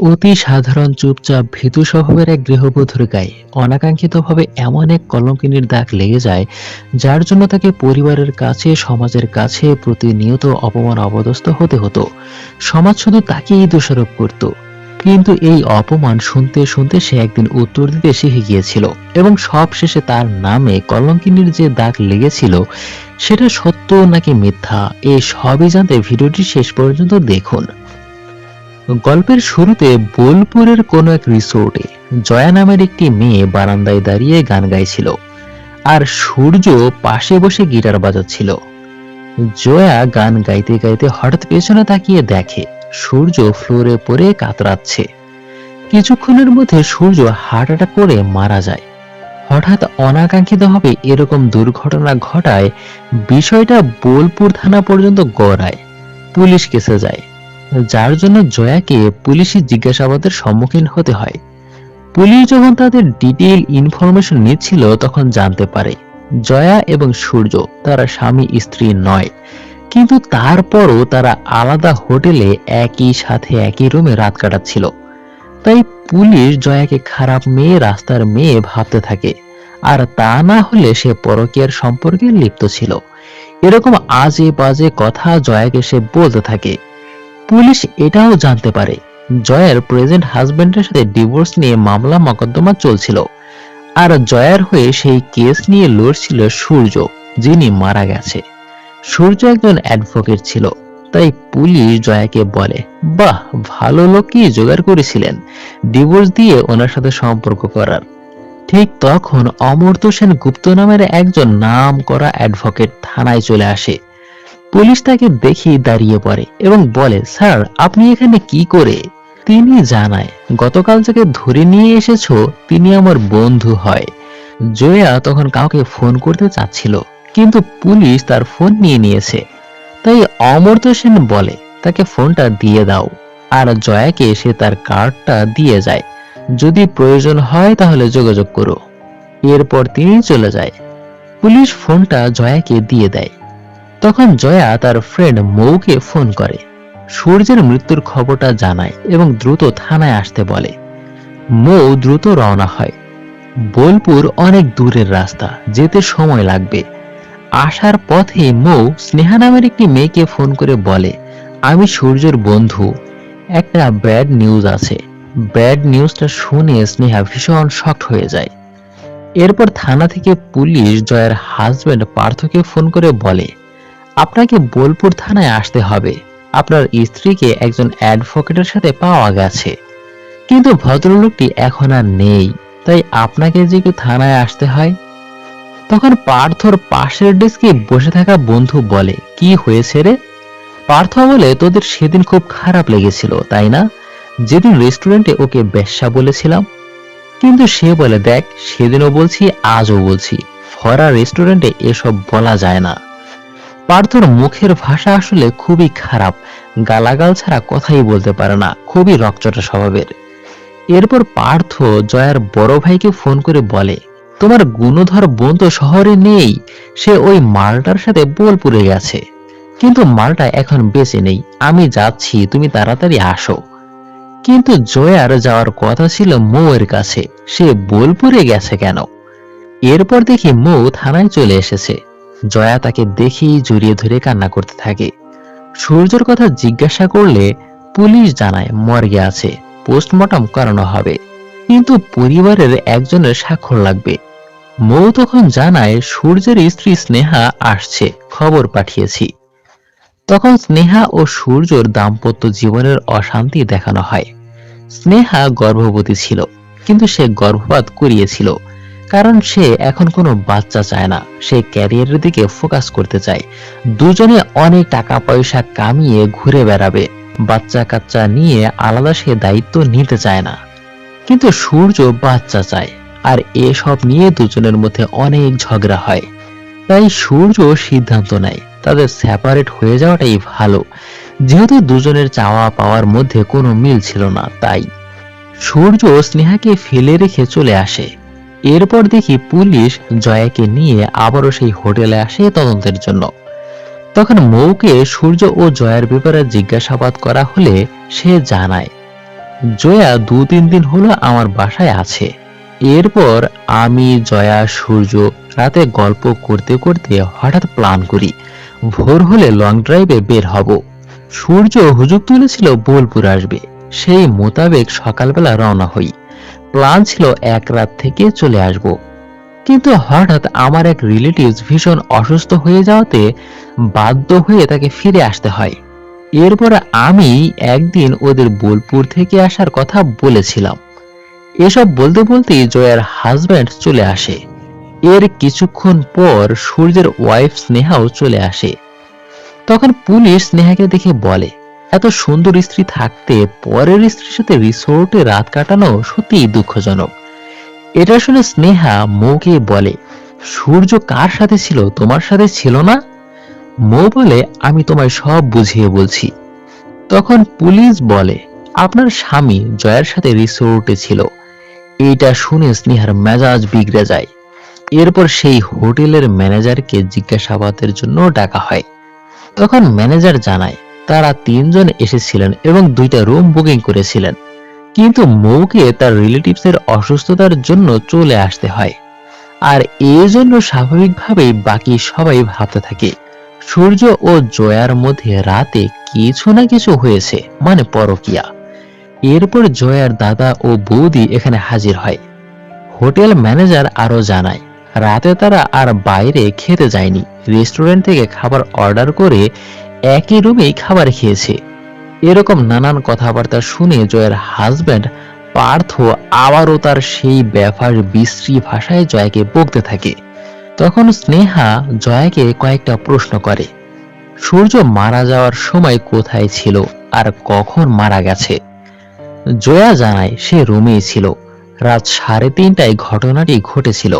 অতি সাধারণ চুপচাপ ভীতু স্বভাবের এক গৃহবধূর গায়ে অনাকাঙ্ক্ষিতভাবে এমন এক কলঙ্কিনীর দাগ লেগে যায়, যার জন্য তাকে পরিবারের কাছে, সমাজের কাছে প্রতিনিয়ত অপমান অপদস্থ হতে হতো। সমাজ শুধু তাকেই দোষারোপ করত, কিন্তু এই অপমান শুনতে শুনতে সে একদিন উত্তর দিতে শিখে গিয়েছিল, এবং সব শেষে তার নামে কলঙ্কিনীর যে দাগ লেগেছিল সেটা সত্য নাকি মিথ্যা, এই সবই জানতে ভিডিওটি শেষ পর্যন্ত দেখুন। গল্পের শুরুতে বোলপুরের কোনো এক রিসোর্টে জয়া নামের একটি মেয়ে বারান্দায় দাঁড়িয়ে গান গাইছিল, আর সূর্য পাশে বসে গিটার বাজাচ্ছিল। জয়া গান গাইতে গাইতে হঠাৎ পেছনে তাকিয়ে দেখে সূর্য ফ্লোরে পড়ে কাতরাচ্ছে। কিছুক্ষণের মধ্যে সূর্য হার্ট অ্যাটাক করে মারা যায়। হঠাৎ অনাকাঙ্ক্ষিতভাবে এরকম দুর্ঘটনা ঘটায় বিষয়টা বোলপুর থানা পর্যন্ত গড়ায়। পুলিশ কেসে যায়, যার জন্য জয়াকে পুলিশি জিজ্ঞাসাবাদের সম্মুখীন হতে হয়। পুলিশ যখন তাদের ডিটেইল ইনফরমেশন নিচ্ছিল তখন জানতে পারে জয়া এবং সূর্য তারা স্বামী স্ত্রী নয়, কিন্তু তারপরও তারা আলাদা হোটেলে একই সাথে একই রুমে রাত কাটাচ্ছিল। তাই পুলিশ জয়াকে খারাপ মেয়ে, রাস্তার মেয়ে ভাবতে থাকে, আর তা না হলে সে পরকীয়ার সম্পর্কে লিপ্ত ছিল। এরকম আজে বাজে কথা জয়াকে সে বলতে থাকে। পুলিশ এটাও জানতে পারে জয়ার প্রেজেন্ট হাজবেন্ডের সাথে ডিভোর্স নিয়ে মামলা মোকদ্দমা চলছিল, আর জয়ার হয়ে সেই কেস নিয়ে লড়ছিল সূর্য, যিনি মারা গেছে। সূর্য একজন অ্যাডভোকেট ছিল, তাই পুলিশ জয়াকে বলে, বাহ, ভালো লোকই জোগাড় করেছিলেন ডিভোর্স দিয়ে ওনার সাথে সম্পর্ক করার। ঠিক তখন অমর্ত্য সেন গুপ্ত নামের একজন নাম করা অ্যাডভোকেট থানায় চলে আসে। পুলিশ তাকে দেখেই দাঁড়িয়ে পড়ে এবং বলে, স্যার, আপনি এখানে কি করে? তিনি জানায়, গতকাল যাকে ধরে নিয়ে এসেছো তিনি আমার বন্ধু হয়। জয়া তখন কাউকে ফোন করতে চাচ্ছিল, কিন্তু পুলিশ তার ফোন নিয়ে নিয়েছে। তাই অমর্ত্য সেন বলে তাকে ফোনটা দিয়ে দাও, আর জয়াকে সে তার কার্ডটা দিয়ে যায়, যদি প্রয়োজন হয় তাহলে যোগাযোগ করো। এরপর তিনি চলে যায়। পুলিশ ফোনটা জয়াকে দিয়ে দেয়। তখন জয়া তার ফ্রেন্ড মৌকে ফোন করে, সূর্যের মৃত্যুর খবরটা জানায় এবং দ্রুত থানায় আসতে বলে। মৌ দ্রুত রওনা হয়। বোলপুর অনেক দূরের রাস্তা, যেতে সময় লাগবে। আসার পথে মৌ স্নেহা নামের একটি মেয়েকে ফোন করে বলে, আমি সূর্যের বন্ধু, একটা ব্যাড নিউজ আছে। ব্যাড নিউজটা শুনে স্নেহা ভীষণ শকড হয়ে যায়। এরপর থানা থেকে পুলিশ জয়ার হাজবেন্ড পার্থকে ফোন করে বলে, আপনাকে বোলপুর থানায় আসতে হবে, আপনার স্ত্রীকে একজন অ্যাডভোকেটের সাথে পাওয়া গেছে, কিন্তু ভদ্রলোকটি এখন আর নেই, তাই আপনাকে যে একটু থানায় আসতে হয়। তখন পার্থর পাশের ডেস্কে বসে থাকা বন্ধু বলে, কি হয়েছে রে? পার্থ বলে, তোদের সেদিন খুব খারাপ লেগেছিল তাই না, যেদিন রেস্টুরেন্টে ওকে বেশ্যা বলেছিলাম। কিন্তু সে বলে, দেখ, সেদিনও বলছি আজও বলছি, ভরা রেস্টুরেন্টে এসব বলা যায় না। পার্থর মুখের ভাষা আসলে খুবই খারাপ, গালাগাল ছাড়া কথাই বলতে পারে না, খুবই রকচটা স্বভাবের। এরপর পার্থ জয়ার বড় ভাইকে ফোন করে বলে, তোমার গুণধর বোন তো শহরে নেই, সে ওই মালটার সাথে বোলপুরে গেছে, কিন্তু মালটা এখন বেঁচে নেই, আমি যাচ্ছি, তুমি তাড়াতাড়ি আসো। কিন্তু জয়ার যাওয়ার কথা ছিল মৌয়ের কাছে, সে বোলপুরে গেছে কেন? এরপর দেখি মৌ থানায় চলে এসেছে। জয়া তাকে দেখেই জড়িয়ে ধরে কান্না করতে থাকে। সূর্যর কথা জিজ্ঞাসা করলে পুলিশ জানায় মর্গে আছে, পোস্টমর্টম করানো হবে, কিন্তু পরিবারের একজনের স্বাক্ষর লাগবে। মৌ তখন জানায় সূর্যের স্ত্রী স্নেহা আসছে, খবর পাঠিয়েছি। তখন স্নেহা ও সূর্যর দাম্পত্য জীবনের অশান্তি দেখানো হয়। স্নেহা গর্ভবতী ছিল, কিন্তু সে গর্ভপাত করিয়েছিল, কারণ সে এখন কোনো বাচ্চা চায় না, সে ক্যারিয়ারের দিকে ফোকাস করতে চায়। দুজনে অনেক টাকা পয়সা কামিয়ে ঘুরে বেড়াবে, বাচ্চা কাচ্চা নিয়ে আলাদা সে দায়িত্ব নিতে চায় না। কিন্তু সূর্য বাচ্চা চায়, আর এসব নিয়ে দুজনের মধ্যে অনেক ঝগড়া হয়। তাই সূর্য সিদ্ধান্ত নেয় তাদের সেপারেট হয়ে যাওয়াটাই ভালো, যেহেতু দুজনের চাওয়া পাওয়ার মধ্যে কোনো মিল ছিল না। তাই সূর্য স্নেহাকে ফেলে রেখে চলে আসে। এরপর দেখি পুলিশ জয়াকে নিয়ে আবারও সেই হোটেলে আসে তদন্তের জন্য। তখন মৌকে সূর্য ও জয়ার ব্যাপারে জিজ্ঞাসাবাদ করা হলে সে জানায় জয়া 2-3 দিন হলো আমার বাসায় আছে। এরপর আমি, জয়া, সূর্য রাতে গল্প করতে করতে হঠাৎ প্ল্যান করি ভোর হলে লং ড্রাইভে বের হব। সূর্য হুজুগ তুলেছিল বোলপুর আসবে, সেই মোতাবেক সকালবেলা রওনা হই। প্ল্যান ছিল এক রাত থেকে চলে আসব, কিন্তু হঠাৎ আমার এক রিলেটিভস ভীষণ অসুস্থ হয়ে যাওয়াতে বাধ্য হয়ে তাকে ফিরে আসতে হয়। এরপর আমি একদিন ওদের বোলপুর থেকে আসার কথা বলেছিলাম। এসব বলতে বলতেই জয়ার হাজব্যান্ড চলে আসে। এর কিছুক্ষণ পর সূর্যের ওয়াইফ স্নেহাও চলে আসে। তখন পুলিশ স্নেহাকে দেখে বলে, এত সুন্দর স্ত্রী থাকতে পরের স্ত্রীর সাথে রিসোর্টে রাত কাটানো সত্যিই দুঃখজনক। এটা শুনে স্নেহা মৌকে বলে, সূর্য কার সাথে ছিল, তোমার সাথে ছিল না? মৌ বলে, আমি তোমায় সব বুঝিয়ে বলছি। তখন পুলিশ বলে, আপনার স্বামী জয়ার সাথে রিসোর্টে ছিল। এইটা শুনে স্নেহার মেজাজ বিগড়ে যায়। এরপর সেই হোটেলের ম্যানেজারকে জিজ্ঞাসাবাদের জন্য ডাকা হয়। তখন ম্যানেজার জানায় তারা 3 জন এসেছিলেন এবং 2টা রুম বুকিং করেছিলেন, কিন্তু মৌকে তার রিলেটিভসের অসুস্থতার জন্য চলে আসতে হয়। আর এই জন্য স্বাভাবিকভাবেই বাকি সবাই ভাবতে থাকে সূর্য ও জয়ার মধ্যে রাতে কিছু না কিছু হয়েছে, মানে পরকীয়া। এরপর জয়ার দাদা ও বৌদি এখানে হাজির হয়। হোটেল ম্যানেজার আরো জানায় রাতে তারা আর বাইরে খেতে যায়নি, রেস্টুরেন্ট থেকে খাবার অর্ডার করে একই রুমেই খাবার খেয়েছে। এরকম নানান কথাবার্তা শুনে জয়ের হাজবেন্ড পার্থ আবারও তার সেই ব্যাপার বিশ্রী ভাষায় জয়াকে বকতে থাকে। তখন স্নেহা জয়াকে কয়েকটা প্রশ্ন করে, সূর্য মারা যাওয়ার সময় কোথায় ছিল আর কখন মারা গেছে? জয়া জানায় সে রুমেই ছিল, রাত 3:30টায় ঘটনাটি ঘটেছিল।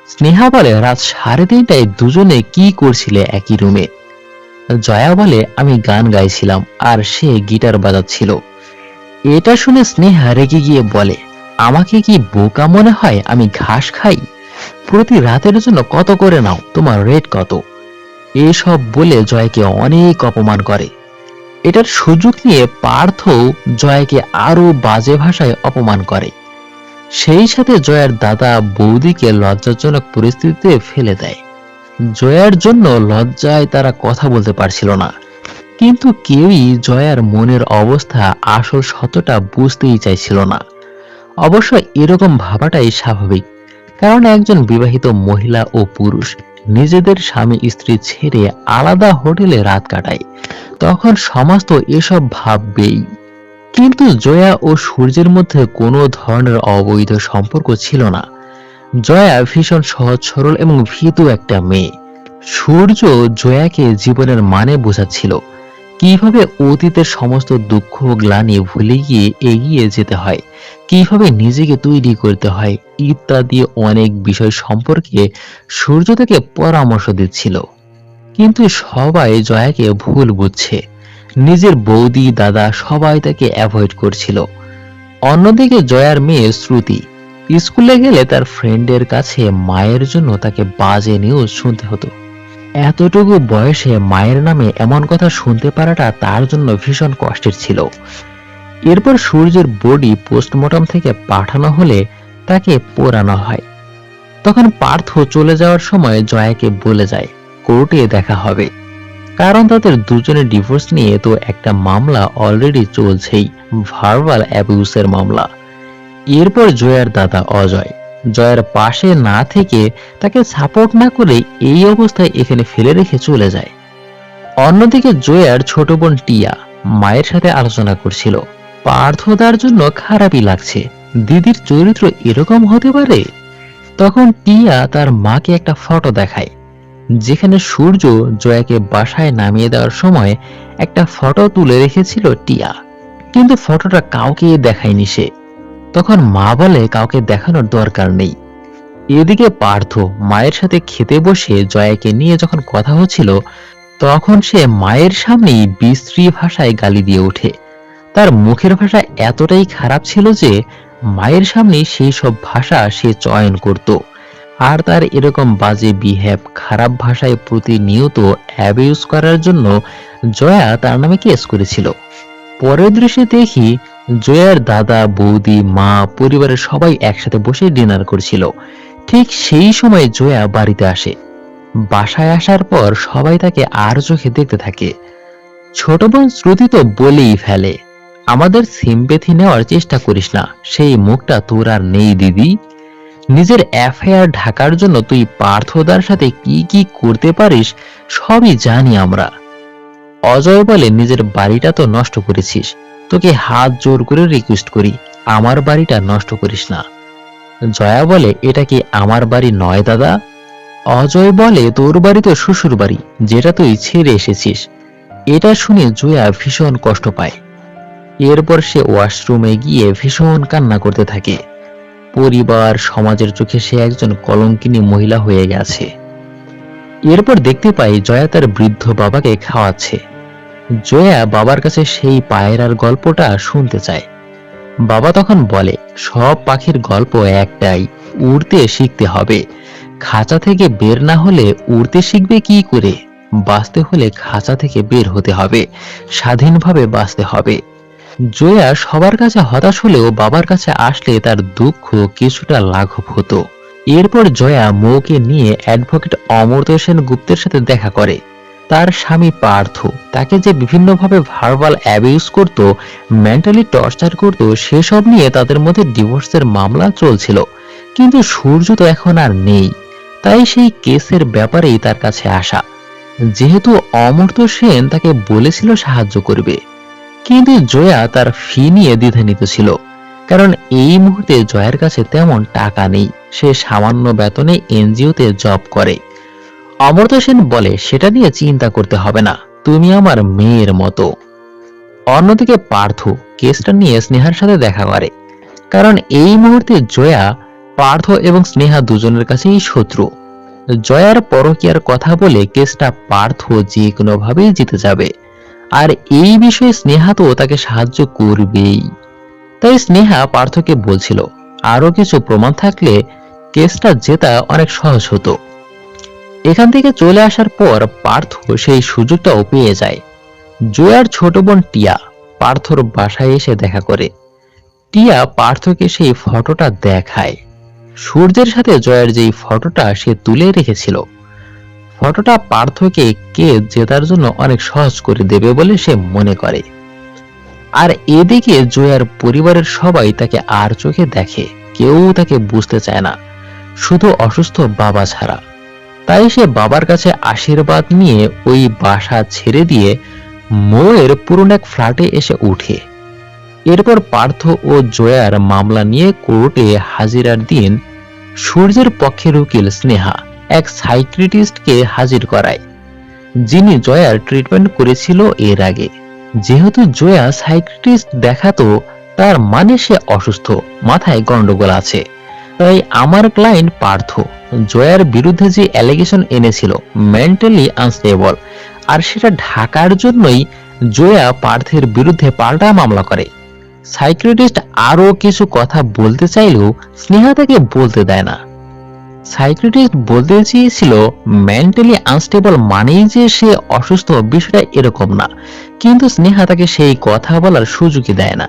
স্নেহা বলে, রাত 3:30টায় দুজনে কি করছিলে একই রুমে? জয়া বলে, আমি গান গাইছিলাম আর সে গিটার বাজাচ্ছিল। এটা শুনে স্নেহা রেগে গিয়ে বলে, আমাকে কি বোকা মনে হয় আমি ঘাস খাই? প্রতি রাতের জন্য কত করে নাও, তোমার রেট কত? এসব বলে জয়কে অনেক অপমান করে। এটার সুযোগ নিয়ে পার্থ জয়কে আরো বাজে ভাষায় অপমান করে। সেই সাথে জয়ার দাদা বৌদিকে লজ্জাজনক পরিস্থিতিতে ফেলে দেয়। জয়ার জন্য লজ্জায় তারা কথা বলতে পারছিল না, কিন্তু কেউই জয়ার মনের অবস্থা, আসল সত্যটা বুঝতেই চাইছিল না। অবশ্য এরকম ভাবাটাই স্বাভাবিক, কারণ একজন বিবাহিত মহিলা ও পুরুষ নিজেদের স্বামী স্ত্রী ছেড়ে আলাদা হোটেলে রাত কাটায়, তখন সমাজ তো এসব ভাববেই। কিন্তু জয়া ও সূর্যের মধ্যে কোনো ধরনের অবৈধ সম্পর্ক ছিল না। জয়া ভীষণ সহজ সরল এবং ভীতু একটা মেয়ে। সূর্য জয়াকে জীবনের মানে বোঝাচ্ছিল, কিভাবে অতীতের সমস্ত দুঃখ গ্লানি ভুলে গিয়ে এগিয়ে যেতে হয়, কিভাবে নিজেকে তৈরি করতে হয় ইত্যাদি অনেক বিষয় সম্পর্কে সূর্য থেকে পরামর্শ দিচ্ছিল। কিন্তু সবাই জয়াকে ভুল বুঝছে, নিজের বৌদি দাদা সবাই তাকে অ্যাভয়েড করছিল। অন্যদিকে জয়ার মেয়ে শ্রুতি স্কুলে গেলে তার ফ্রেন্ডের কাছে মায়ের জন্য তাকে বাজে নিউজ শুনতে হতো। এতটুকু বয়সে মায়ের নামে এমন কথা শুনতে পারাটা তার জন্য ভীষণ কষ্টের ছিল। এরপর সূর্যের বডি পোস্টমর্টম থেকে পাঠানো হলে তাকে পোড়ানো হয়। তখন পার্থ চলে যাওয়ার সময় জয়াকে বলে যায় কোর্টে দেখা হবে, কারণ তাদের দুজনের ডিভোর্স নিয়ে তো একটা মামলা অলরেডি চলছেই, ভার্বাল অ্যাবিউসের মামলা। এরপর জয়ার দাদা অজয় জয়ার পাশে না থেকে, তাকে সাপোর্ট না করে এই অবস্থায় এখানে ফেলে রেখে চলে যায়। অন্যদিকে জয়ার ছোট বোন টিয়া মায়ের সাথে আলোচনা করছিল, পার্থ তার জন্য খারাপই লাগছে, দিদির চরিত্র এরকম হতে পারে। তখন টিয়া তার মাকে একটা ফটো দেখায়, যেখানে সূর্য জয়াকে বাসায় নামিয়ে দেওয়ার সময় একটা ফটো তুলে রেখেছিল টিয়া, কিন্তু ফটোটা কাউকে দেখায়নি সে। তখন মা বলে কাউকে দেখানোর দরকার নেই। এদিকে পার্থ মায়ের সাথে খেতে বসে জয়াকে নিয়ে যখন কথা হচ্ছিল, তখন সে মায়ের সামনেই বিশ্রী ভাষায় গালি দিয়ে ওঠে। তার মুখের ভাষা এতটাই খারাপ ছিল যে মায়ের সামনে সেই সব ভাষা সে চয়ন করত। আর তার এরকম বাজে বিহেভ, খারাপ ভাষায় প্রতিনিয়ত অ্যাবিউজ করার জন্য জয়া তার নামে কেস করেছিল। পরের দৃশ্যে দেখি জয়ার দাদা, বৌদি, মা, পরিবারের সবাই একসাথে বসে ডিনার করছিল। ঠিক সেই সময় জয়া বাড়িতে আসে। বাসায় আসার পর সবাই তাকে আর চোখে দেখতে থাকে। ছোট বোন শ্রুতি তো বলেই ফেলে, আমাদের সিম্পেথি নেওয়ার চেষ্টা করিস না, সেই মুখটা তোর আর নেই দিদি। নিজের অ্যাফেয়ার ঢাকার জন্য তুই পার্থদার সাথে কি কি করতে পারিস সবই জানি আমরা। অজয় বলে, নিজের বাড়িটা তো নষ্ট করেছিস, তোকে হাত জোর করে রিকোয়েস্ট করি আমার বাড়িটা নষ্ট করিস না। জয়া বলে, এটা কি আমার বাড়ি নয় দাদা। অজয় বলে, তোর বাড়ি তো শ্বশুর বাড়ি, যেটা তুই ছেড়ে এসেছিস। এটা শুনে জয়া ভীষণ কষ্ট পায়। এরপর সে ওয়াশরুমে গিয়ে ভীষণ কান্না করতে থাকে। পরিবার, সমাজের চোখে সে একজন কলঙ্কিনী মহিলা হয়ে গেছে। এরপর দেখতে পাই জয়া তার বৃদ্ধ বাবাকে খাওয়াচ্ছে। জয়া বাবার কাছে সেই পায়রার গল্পটা শুনতে চায়। বাবা তখন বলে, সব পাখির গল্প একটাই, উড়তে শিখতে হবে। খাঁচা থেকে বের না হলে উড়তে শিখবে কি করে? বাঁচতে হলে খাঁচা থেকে বের হতে হবে, স্বাধীনভাবে বাঁচতে হবে। জয়া সবার কাছে হতাশ হলেও বাবার কাছে আসলে তার দুঃখ কিছুটা লাঘব হতো। এরপর জয়া মৌকে নিয়ে অ্যাডভোকেট অমর্ত্য সেন গুপ্তের সাথে দেখা করে। তার স্বামী পার্থ তাকে যে বিভিন্নভাবে ভার্বাল অ্যাবিউজ করত, মেন্টালি টর্চার করত, সেসব নিয়ে তাদের মধ্যে ডিভোর্সের মামলা চলছিল। কিন্তু সূর্য তো এখন আর নেই, তাই সেই কেসের ব্যাপারেই তার কাছে আসা। যেহেতু অমর্ত্য সেন তাকে বলেছিল সাহায্য করবে, কিন্তু জয়া তার ফি নিয়ে দ্বিধান্বিত ছিল। কারণ এই মুহূর্তে জয়ার কাছে তেমন টাকা নেই, সে সামান্য বেতনে এনজিওতে জব করে। অমর্ত্য সেন বলে, সেটা নিয়ে চিন্তা করতে হবে না, তুমি আমার মেয়ের মতো। অন্যদিকে পার্থ কেসটা নিয়ে স্নেহার সাথে দেখা করে। কারণ এই মুহূর্তে জয়া, পার্থ এবং স্নেহা দুজনের কাছেই শত্রু। জয়ার পরকীয়ার কথা বলে কেসটা পার্থ যে কোনোভাবেই জিতে যাবে, আর এই বিষয়ে স্নেহা তো তাকে সাহায্য করবেই। তাই স্নেহা পার্থকে বলছিল, আরো কিছু প্রমাণ থাকলে কেসটা জেতা অনেক সহজ হতো। এখান থেকে চলে আসার পর পার্থ সেই সুযোগটাও পেয়ে যায়। জয়ার ছোট বোন টিয়া পার্থর বাসায় এসে দেখা করে। টিয়া পার্থকে সেই ফটোটা দেখায়। সূর্যের সাথে জয়ার যেই ফটোটা সে তুলে রেখেছিল, ফটোটা পার্থকে কেস জেতার জন্য অনেক সহজ করে দেবে বলে সে মনে করে। আর এদিকে জয়ার পরিবারের সবাই তাকে আর চোখে দেখে, কেউ তাকে বুঝতে চায় না, শুধু অসুস্থ বাবা ছাড়া। তাই সে বাবার কাছে আশীর্বাদ নিয়ে ওই বাসা ছেড়ে দিয়ে মৌয়ের পুরনো এক ফ্ল্যাটে এসে উঠে। এরপর পার্থ ও জয়ার মামলা নিয়ে কোর্টে হাজিরার দিন সূর্যের পক্ষের উকিল স্নেহা এক সাইকিয়াট্রিস্টকে হাজির করায়, যিনি জয়ার ট্রিটমেন্ট করেছিল এর আগে। যেহেতু জয়া সাইকিয়াট্রিস্ট দেখাতো, তার মানে সে অসুস্থ, মাথায় গন্ডগোল আছে। তাই আমার ক্লায়েন্ট পার্থ জয়ার বিরুদ্ধে যে অ্যালিগেশন এনেছিল, মেন্টালি আনস্টেবল, আর সেটা ঢাকার জন্যই জয়া পার্থের বিরুদ্ধে পাল্টা মামলা করে। সাইকিয়াট্রিস্ট আরো কিছু কথা বলতে চাইলেও স্নেহা তাকে বলতে দেয় না। সাইকিয়াট্রিস্ট বলতে চেয়েছিল মেন্টালি আনস্টেবল মানেই যে সে অসুস্থ, বিষয়টা এরকম না, কিন্তু স্নেহা তাকে সেই কথা বলার সুযোগই দেয় না।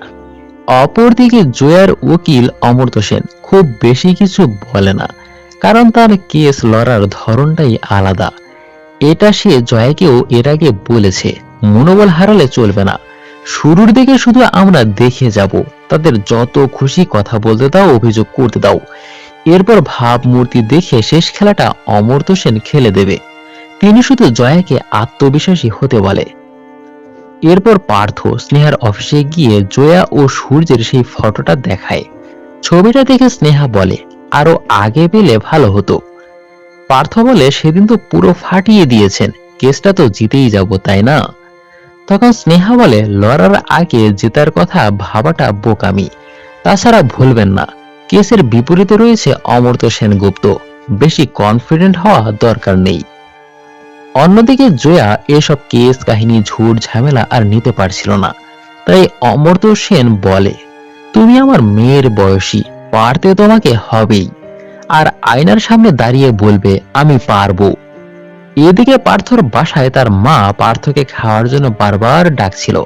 অপরদিকে জয়ার উকিল অমর্ত্য সেন খুব বেশি কিছু বলে না, কারণ তার কেস লড়ার ধরনটাই আলাদা। এটা সে জয়াকেও এর আগে বলেছে, মনোবল হারালে চলবে না। শুরুর দিকে শুধু আমরা দেখে যাব, তাদের যত খুশি কথা বলতে দাও, অভিযোগ করতে দাও। এরপর ভাবমূর্তি দেখে শেষ খেলাটা অমর্ত্য সেন খেলে দেবে। তিনি শুধু জয়াকে আত্মবিশ্বাসী হতে বলে। এরপর পার্থ স্নেহার অফিসে গিয়ে জয়া ও সূর্যের সেই ফটোটা দেখায়। ছবিটা দেখে স্নেহা বলে, আরো আগে পেলে ভালো হতো। পার্থ বলে, সেদিন তো পুরো ফাটিয়ে দিয়েছেন, কেসটা তো জিতেই যাব, তাই না? তখন স্নেহা বলে, লড়ার আগে জেতার কথা ভাবাটা বোকামি। তাছাড়া ভুলবেন না, কেসের বিপরীতে রয়েছে অমর্ত্য সেনগুপ্ত, বেশি কনফিডেন্ট হওয়া দরকার নেই। অন্যদিকে জয়া এসব কেস কাহিনী, ঝুট ঝামেলা আর নিতে পারছিল না। তাই অমর্ত্য সেন বলে, তুমি আমার মেয়ের বয়সী, পারতে তোমাকে হবেই, আর আয়নার সামনে দাঁড়িয়ে বলবে আমি পারবো। এদিকে পার্থর বাসায় তার মা পার্থকে খাওয়ার জন্য বারবার ডাকছিল।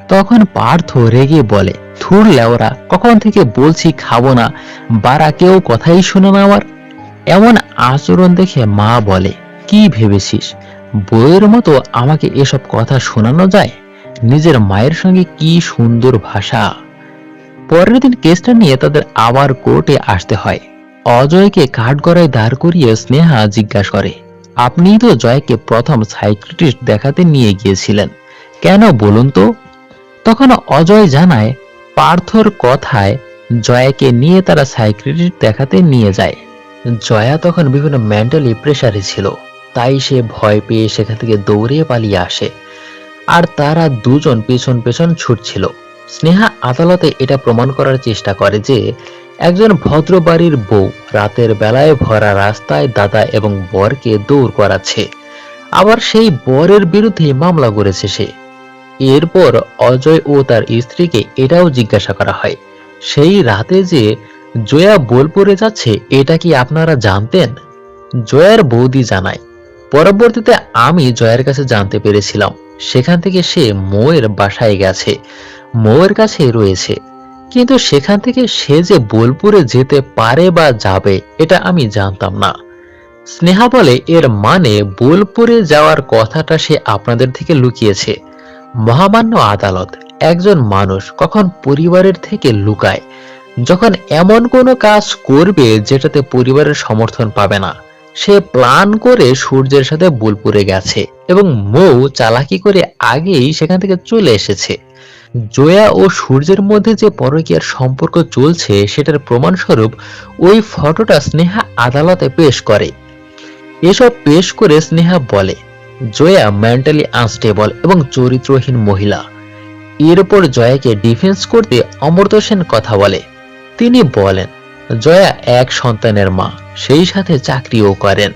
তখন পার্থ রেগে বলে, ধুর লেওরা, কখন থেকে বলছি খাবো না, বাড়া কেউ কথাই শুনে না আমার। এমন আচরণ দেখে মা বলে, কি ভেবেছিস বউয়ের মতো আমাকে এসব কথা শোনানো যায়? নিজের মায়ের সঙ্গে কি সুন্দর ভাষা। পরের দিন কেসটা নিয়ে তাদের আবার কোর্টে আসতে হয়। অজয়কে কাঠগড়ায় দাঁড় করিয়ে স্নেহা জিজ্ঞাসা করে, আপনিই তো জয়কে প্রথম সাইকিয়াট্রিস্ট দেখাতে নিয়ে গিয়েছিলেন, কেন বলুন তো? তখন অজয় জানায়, পার্থর কথায় জয়াকে নিয়ে তারা সাইকিয়াট্রিস্ট দেখাতে নিয়ে যায়। জয়া তখন বিভিন্ন মেন্টালি প্রেসারে ছিল, তাই সে ভয় পেয়ে সেখান থেকে দৌড়ে পালিয়ে আসে। আর তারা দুজন পেছন পেছন ছুটছিল। স্নেহা আদালতে এটা প্রমাণ করার চেষ্টা করে যে একজন ভদ্র বাড়ির বউ রাতের বেলায় ভরা রাস্তায় দাদা এবং বরকে দৌড় করাচ্ছে, আবার সেই বরের বিরুদ্ধে মামলা করেছে সে। এরপর অজয় ও তার স্ত্রীকে এটাও জিজ্ঞাসা করা হয়, সেই রাতে যে জয়া বোলপুরে যাচ্ছে এটা কি আপনারা জানতেন? জয়ার বৌদি জানায়, পরবর্তীতে আমি জয়ার কাছে জানতে পেরেছিলাম, সেখান থেকে সে মৌয়ের বাসায় গেছে, মৌয়ের কাছে রয়েছে, কিন্তু সেখান থেকে সে যে বোলপুরে যেতে পারে বা যাবে এটা আমি জানতাম না। স্নেহা বলে, এর মানে বোলপুরে যাওয়ার কথাটা সে আপনাদের থেকে লুকিয়েছে। মহামান্য আদালত, একজন মানুষ কখন পরিবারের থেকে লুকায়? যখন এমন কোনো কাজ করবে যেটাতে পরিবারের সমর্থন পাবে না। সে প্ল্যান করে সূর্যের সাথে বোলপুরে গেছে এবং মৌ চালাকি করে আগেই সেখান থেকে চলে এসেছে। জয়া ও সূর্যের মধ্যে যে পরকীয়ার সম্পর্ক চলছে সেটার প্রমাণস্বরূপ ওই ফটোটা স্নেহা আদালতে পেশ করে। এসব পেশ করে স্নেহা বলে, জয়া মেন্টালি আনস্টেবল এবং চরিত্রহীন মহিলা। এরপর জয়াকে ডিফেন্স করতে অমর্ত্য সেন কথা বলে। তিনি বলেন, জয়া এক সন্তানের মা, সেই সাথে চাকরিও করেন।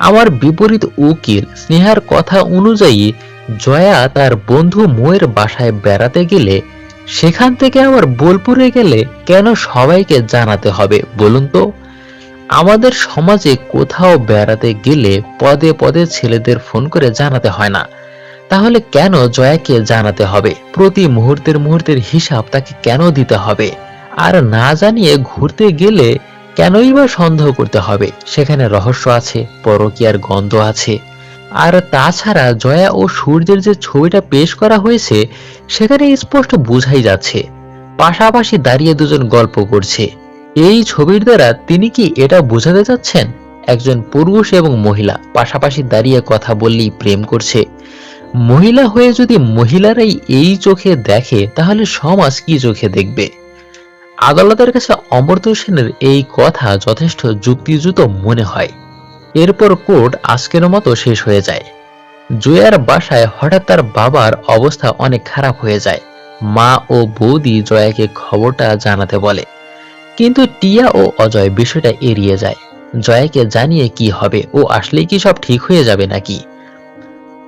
আমার বিপরীত উকিল স্নেহার কথা অনুযায়ী জয়া তার বন্ধু মৌয়ের বাসায় বেড়াতে গেলে সেখান থেকে আবার বোলপুরে গেলে কেন সবাইকে জানাতে হবে বলুন তো? আমাদের সমাজে কোথাও বেড়াতে গেলে পদে পদে ছেলেদের ফোন করে জানাতে হয় না, তাহলে কেন জয়াকে জানাতে হবে? প্রতি মুহূর্তের মুহূর্তের হিসাব তাকে কেন দিতে হবে? আর না জানিয়ে ঘুরতে গেলে কেনই বা সন্দেহ করতে হবে? সেখানে রহস্য আছে, পরকীয়ার গন্ধ আছে। আর তাছাড়া জয়া ও সূর্যের যে ছবিটা পেশ করা হয়েছে সেখানে স্পষ্ট বোঝাই যাচ্ছে পাশাপাশি দাঁড়িয়ে দুজন গল্প করছে। এই ছবির দ্বারা তিনি কি এটা বোঝাতে চাচ্ছেন একজন পুরুষ এবং মহিলা পাশাপাশি দাঁড়িয়ে কথা বললেই প্রেম করছে? মহিলা হয়ে যদি মহিলারাই এই চোখে দেখে তাহলে সমাজ কি চোখে দেখবে? আদালতের কাছে অমর্ত্য সেনের এই কথা যথেষ্ট যুক্তিযুক্ত মনে হয়। এরপর কোর্ট আজকের মতো শেষ হয়ে যায়। জয়ার বাসায় হঠাৎ তার বাবার অবস্থা অনেক খারাপ হয়ে যায়। মা ও বৌদি জয়াকে খবরটা জানাতে বলে, কিন্তু টিয়া ও অজয় বিষয়টা এড়িয়ে যায়। জয়াকে জানিয়ে কি হবে, ও আসলেই কি সব ঠিক হয়ে যাবে নাকি?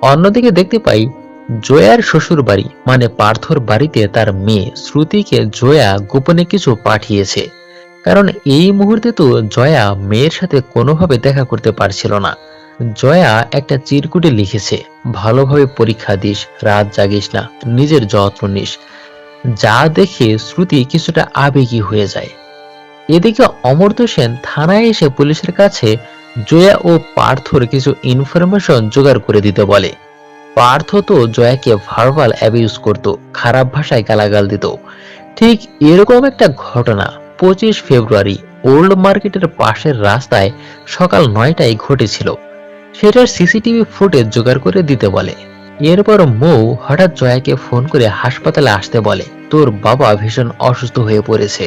অন্যদিকে দেখতে পাই জয়ার শ্বশুর বাড়ি মানে পার্থর বাড়িতে তার মেয়ে শ্রুতিকে জয়া গোপনে কিছু পাঠিয়েছে, কারণ এই মুহূর্তে তো জয়া মেয়ের সাথে কোনোভাবে দেখা করতে পারছিল না। জয়া একটা চিরকুটে লিখেছে, ভালোভাবে পরীক্ষা দিস, রাত জাগিস না, নিজের যত্ন নিস। যা দেখে শ্রুতি কিছুটা আবেগী হয়ে যায়। এদিকে অমর্ত্য সেন থানায় এসে পুলিশের কাছে জয়া ও পার্থর কিছু ইনফরমেশন জোগাড় করে দিতে বলে। পার্থ তো জয়াকে ভার্বাল অ্যাবিউজ করত, খারাপ ভাষায় গালাগাল দিত। ঠিক এরকম একটা ঘটনা 25 ফেব্রুয়ারি ওল্ড মার্কেটের পাশের রাস্তায় সকাল 9টায় ঘটেছিল। সেটার সিসিটিভি ফুটেজ জোগাড় করে দিতে বলে। এরপর মৌ হঠাৎ জয়াকে ফোন করে হাসপাতালে আসতে বলে, তোর বাবা ভীষণ অসুস্থ হয়ে পড়েছে।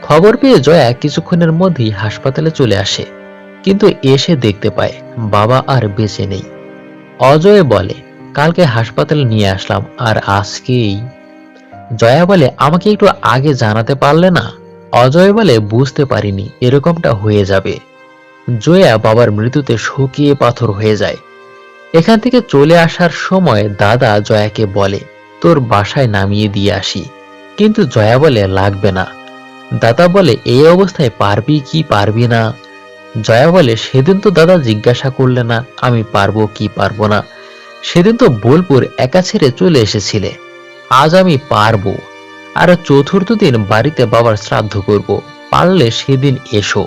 খবর পেয়ে জয়া কিছুক্ষণের মধ্যেই হাসপাতালে চলে আসে, কিন্তু এসে দেখতে পায় বাবা আর বেঁচে নেই। অজয় বলে, কালকে হাসপাতালে নিয়ে আসলাম আর আজকেই। জয়া বলে, আমাকে একটু আগে জানাতে পারলে না? অজয় বলে, বুঝতে পারিনি এরকমটা হয়ে যাবে। জয়া বাবার মৃত্যুতে শুকিয়ে পাথর হয়ে যায়। এখান থেকে চলে আসার সময় দাদা জয়াকে বলে, তোর বাসায় নামিয়ে দিয়ে আসি, কিন্তু জয়া বলে লাগবে না। দাদা বলে, এই অবস্থায় পারবি কি পারবি না? জয়া বলে, সেদিন তো দাদা জিজ্ঞাসা করলে না আমি পারবো কি পারবো না, সেদিন তো বোলপুর একা ছেড়ে চলে এসেছিলে। আজ আমি পারবো। আর চতুর্থ দিন বাড়িতে বাবার শ্রাদ্ধ করব, পারলে সেদিন এসো।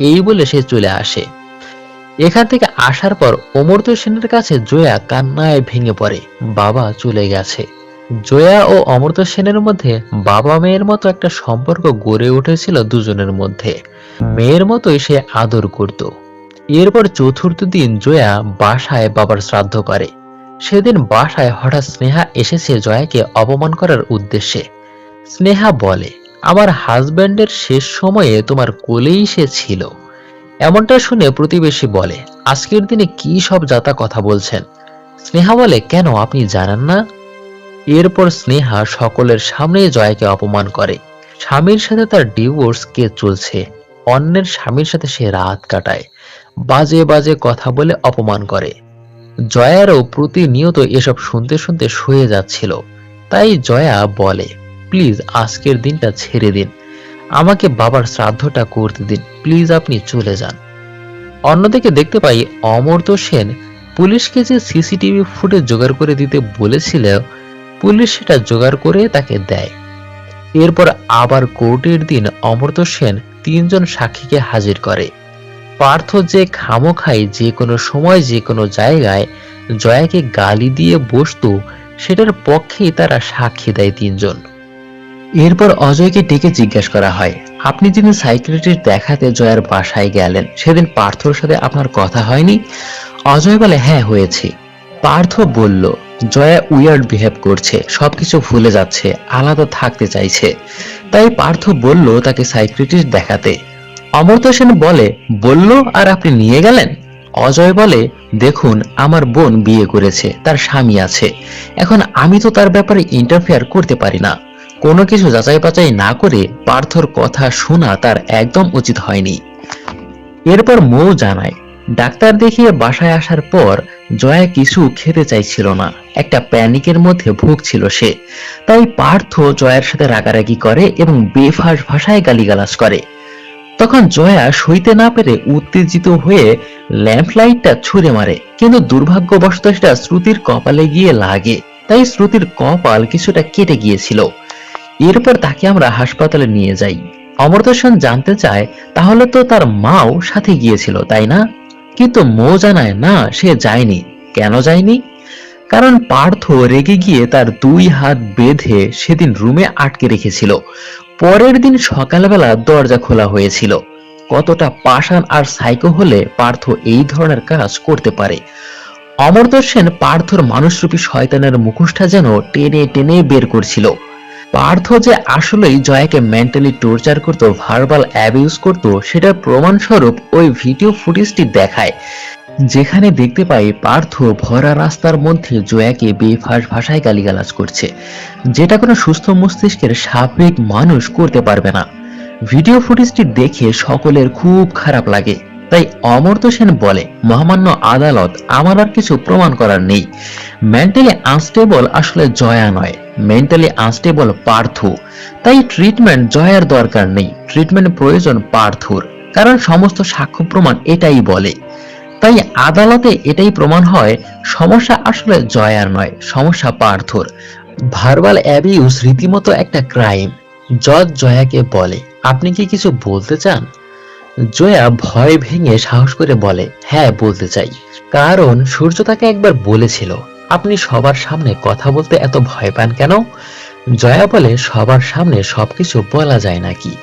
এই বলে সে চলে আসে। এখান থেকে আসার পর অমর্ত্য সেনের কাছে জয়া কান্নায় ভেঙে পড়ে। বাবা চলে গেছে। জয়া ও অমর্ত্য সেনের মধ্যে বাবা মেয়ের মতো একটা সম্পর্ক গড়ে উঠেছিল দুজনের মধ্যে। মেয়ের মতোই সে আদর করত। এরপর চতুর্থ দিন জয়া বাসায় বাবার শ্রাদ্ধ করে। সেদিন বাসায় হঠাৎ স্নেহা এসেছে জয়াকে অপমান করার উদ্দেশ্যে। স্নেহা বলে, আমার হাজবেন্ডের শেষ সময়ে তোমার কোলেই সে ছিল। এমনটা শুনে প্রতিবেশী বলে, আজকের দিনে কি সব যাতা কথা বলছেন? স্নেহা বলে, কেন আপনি জানেন না? এরপর স্নেহা সকলের সামনে জয়াকে অপমান করে। স্বামীর সাথে তার ডিভোর্স কেস চলছে, অন্যের স্বামীর সাথে সে রাত কাটায়, বাজে বাজে কথা বলে অপমান করে। জয়ারও প্রতিনিয়ত এসব শুনতে শুনতে সয়ে যাচ্ছিল। তাই জয়া বলে, প্লিজ আজকের দিনটা ছেড়ে দিন, আমাকে বাবার শ্রাদ্ধটা করতে দিন, প্লিজ আপনি চলে যান। অন্যদিকে দেখতে পাই অমর্ত্য সেন পুলিশকে যে সিসিটিভি ফুটেজ জোগাড় করে দিতে বলেছিল, পুলিশ সেটা জোগাড় করে তাকে দেয়। এরপর আবার কোর্টের দিন অমর্ত্য সেন 3 জন সাক্ষীকে হাজির করে। পার্থ যে খামোখাই যে কোনো সময় যে কোনো জায়গায় জয়াকে গালি দিয়ে বসতো, সেটার পক্ষেই তারা সাক্ষী দেয় 3 জন। এরপর অজয়কে ডেকে জিজ্ঞাসা করা হয়, আপনি যেদিন সাইকিয়াট্রিস্ট দেখাতে জয়ার বাসায় গেলেন, সেদিন পার্থর সাথে আপনার কথা হয়নি? অজয় বলে, হ্যাঁ হয়েছে। পার্থ বলল, জয়া উইয়ার্ড বিহেভ করছে, সবকিছু ভুলে যাচ্ছে, আলাদা থাকতে চাইছে। তাই পার্থ বলল তাকে সাইকিয়াট্রিস্ট দেখাতে। অমর্ত্য সেন বলে, বলল আর আপনি নিয়ে গেলেন? অজয় বলে, দেখুন আমার বোন বিয়ে করেছে, তার স্বামী আছে, এখন আমি তো তার ব্যাপারে ইন্টারফেয়ার করতে পারি না। কোনো কিছু যাচাই বাছাই না করে পার্থর কথা শোনা তার একদম উচিত হয়নি। এরপর মৌ জানায়, ডাক্তার দেখিয়ে বাসায় আসার পর জয়া কিছু খেতে চাইছিল না, একটা প্যানিকের মধ্যে ভুগছিল সে। তাই পার্থ জয়ার সাথে রাগারাগি করে এবং বেফাঁস ভাষায় গালিগালাজ করে। তখন জয়া সইতে না পেরে উত্তেজিত হয়ে ল্যাম্প লাইটটা ছুঁড়ে মারে, কিন্তু দুর্ভাগ্যবশত সেটা শ্রুতির কপালে গিয়ে লাগে, তাই শ্রুতির কপাল কিছুটা কেটে গিয়েছিল। এরপর তাকে আমরা হাসপাতালে নিয়ে যাই। অমর্ত্য সেন জানতে চায়, তাহলে তো তার মাও সাথে গিয়েছিল তাই না? কিন্তু মৌ জানায়, না সে যায়নি। কেন যায়নি? কারণ পার্থ রেগে গিয়ে তার 2 হাত বেঁধে সেদিন রুমে আটকে রেখেছিল। পরের দিন সকালবেলা দরজা খোলা হয়েছিল। কতটা পাষাণ আর সাইকো হলে পার্থ এই ধরনের কাজ করতে পারে? অমর্ত্য সেন পার্থর মানুষরূপী শয়তানের মুখোশটা যেন টেনে টেনে বের করছিল। পার্থ যে আসলেই জয়াকে মেন্টালি টর্চার করত, ভার্বাল অ্যাবিউজ করত, সেটার প্রমাণস্বরূপ ওই ভিডিও ফুটেজটি দেখায়, যেখানে দেখতে পাই পার্থ ভরা রাস্তার মধ্যে জয়াকে বেফাঁস ভাষায় গালিগালাজ করছে, যেটা কোনো সুস্থ মস্তিষ্কের স্বাভাবিক মানুষ করতে পারবে না। ভিডিও ফুটেজটি দেখে সকলের খুব খারাপ লাগে। তাই অমর্ত্য সেন বলে, মহামান্য আদালত, আমার আর কিছু প্রমাণ করার নেই। মেন্টালি আনস্টেবল আসলে জয়া নয়, মেন্টালি আনস্টেবল পার্থ। তাই ট্রিটমেন্ট জয়ার দরকার নেই, ট্রিটমেন্ট প্রয়োজন পার্থর, কারণ সমস্ত সাক্ষ্য প্রমাণ এটাই বলে। তাই আদালতে এটাই প্রমাণ হয়, সমস্যা আসলে জয়ার নয়, সমস্যা পার্থর। ভার্বাল অ্যাবিউজ রীতিমতো একটা ক্রাইম। জজ জয়াকে বলে, আপনি কি কিছু বলতে চান? জয়া ভয় ভেঙে সাহস করে বলে, হ্যাঁ বলতে চাই। কারণ সূর্য তাকে একবার বলেছিল, আপনি সবার সামনে কথা বলতে এত ভয় পান কেন? জয়া বলে, সবার সামনে সবকিছু বলা যায় নাকি?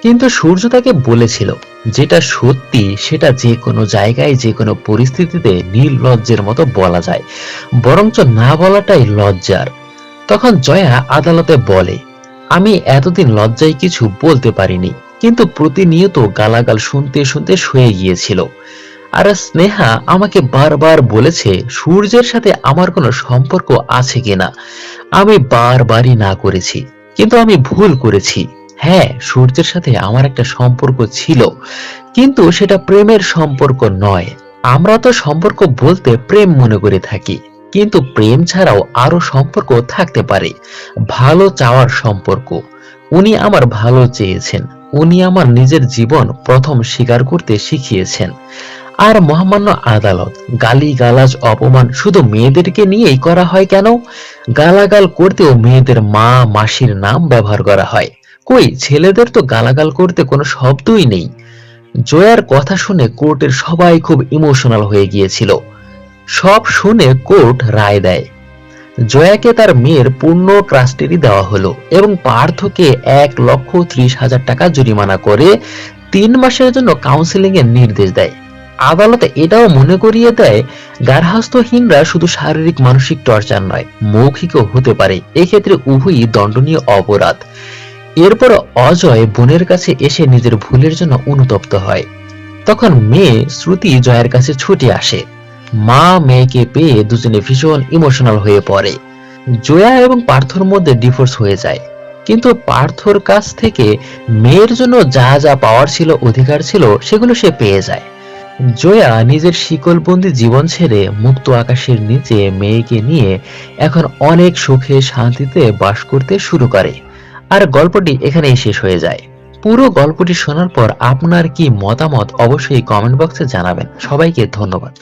কিন্তু সূর্য তাকে বলেছিল, যেটা সত্যি সেটা যে কোনো জায়গায় যে কোনো পরিস্থিতিতে নির্লজ্জের মতো বলা যায়, বরঞ্চ না বলাটাই লজ্জার। তখন জয়া আদালতে বলে, আমি এতদিন লজ্জায় কিছু বলতে পারিনি, কিন্তু প্রতিনিয়ত গালাগাল শুনতে শুনতে শুয়ে গিয়েছিল। আর স্নেহা আমাকে বারবার বলেছে সূর্যের সাথে আমার কোনো সম্পর্ক আছে কিনা। আমি বারবারই না করেছি, কিন্তু আমি ভুল করেছি। হ্যাঁ, সূর্যের সাথে আমার একটা সম্পর্ক ছিল, কিন্তু সেটা প্রেমের সম্পর্ক নয়। আমরা তো সম্পর্ক বলতে প্রেম মনে করে থাকি, কিন্তু প্রেম ছাড়াও আরো সম্পর্ক থাকতে পারে। ভালো চাওয়ার সম্পর্ক। উনি আমার ভালো চেয়েছেন, উনি আমার নিজের জীবন প্রথম স্বীকার করতে শিখিয়েছেন। আর মহামান্য আদালত, গালিগালাজ অপমান শুধু মেয়েদেরকে নিয়েই করা হয় কেন? গালাগাল করতেও মেয়েদের মা মাসির নাম ব্যবহার করা হয়। কই, ছেলেদের তো গালাগাল করতে কোনো শব্দই নেই। জয়ার কথা শুনে কোর্টের সবাই খুব ইমোশনাল হয়ে গিয়েছিল। সব শুনে কোর্ট রায় দেয়, জয়াকে তার মেয়ের পূর্ণ কাস্টাডি দেওয়া হলো এবং পার্থকে 1,30,000 টাকা জরিমানা করে 3 মাসের জন্য কাউন্সেলিং এর নির্দেশ দেয়। আদালতে এটাও মনে করিয়ে দেয়, গার্হস্থ্যহীনরা শুধু শারীরিক মানসিক টর্চার নয়, মৌখিকও হতে পারে, এক্ষেত্রে উভয়ই দণ্ডনীয় অপরাধ। এরপর অজয় বোনের কাছে এসে নিজের ভুলের জন্য অনুতপ্ত হয়। তখন মেয়ে শ্রুতি জয়ের কাছে ছুটে আসে। মা মেয়েকে পেয়ে দুজনে ভীষণ ইমোশনাল হয়ে পড়ে। জয়া এবং পার্থর মধ্যে ডিভোর্স হয়ে যায়, কিন্তু পার্থর কাছ থেকে মেয়ের জন্য যা যা পাওয়ার ছিল, অধিকার ছিল, সেগুলো সে পেয়ে যায়। জয়া নিজের শিকলবন্দি জীবন ছেড়ে মুক্ত আকাশের নিচে মেয়েকে নিয়ে এখন অনেক সুখে শান্তিতে বাস করতে শুরু করে। আর গল্পটি এখানেই শেষ হয়ে যায়। পুরো গল্পটি শোনার পর আপনার কি মতামত অবশ্যই কমেন্ট বক্সে জানাবেন। সবাইকে ধন্যবাদ।